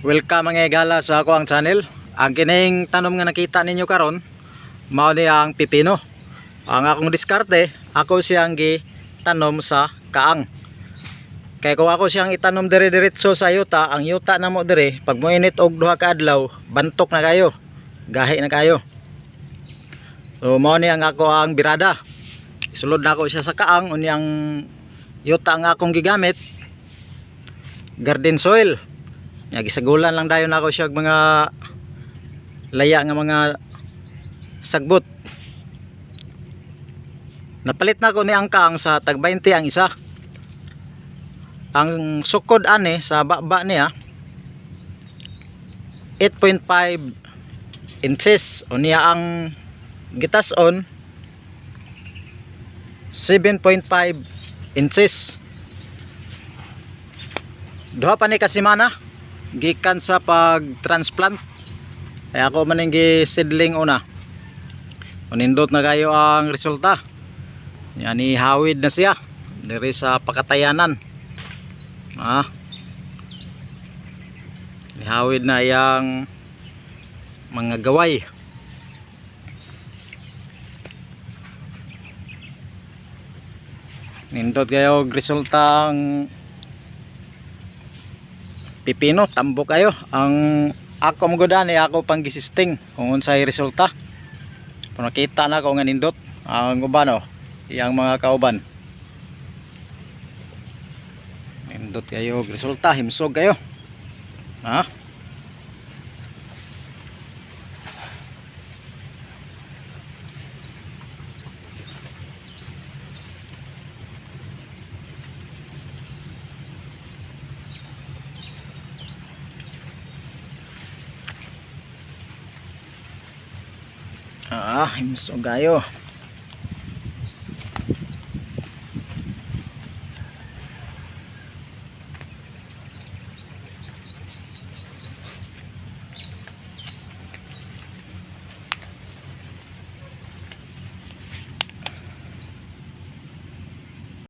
Welcome mga igala sa ako ang channel. Ang kining tanom nga nakita ninyo karon mao ni ang pipino. Ang akong diskarte, ako siyang gitanom sa kaang. Kaya kung ako siyang itanom dire-diretso sa yuta, ang yuta namo dire pag moinit og duha ka adlaw, bantok na kayo. Gahi na kayo. So mao ni ang ako ang birada. Isulod na ako siya sa kaang unya ang yuta nga akong gigamit. Garden soil. Gisagulan lang dayon ako siya mga laya nga mga sagbot. Napalit na ko ni ang kaang sa tag 20 ang isa. Ang sukod ani sa baba niya 8.5 inches o niya ang gitason 7.5 inches. Duha pa ni kasimana gikan sa pag transplant ay ako maning gi-seedling una. Manindot na kayo ang resulta. Yan, ihawid na siya diri sa pakatayanan. Ihawid na yang mga gaway. Nindot kayo resulta ang pipino, tambok kayo. Ang ako magudan ay ako pang gisisting kung unsay resulta. Kung nakita na ko nga nindot ang uban iyang mga kauban. Nindot kayo resulta, himsog kayo. Himsog kayo.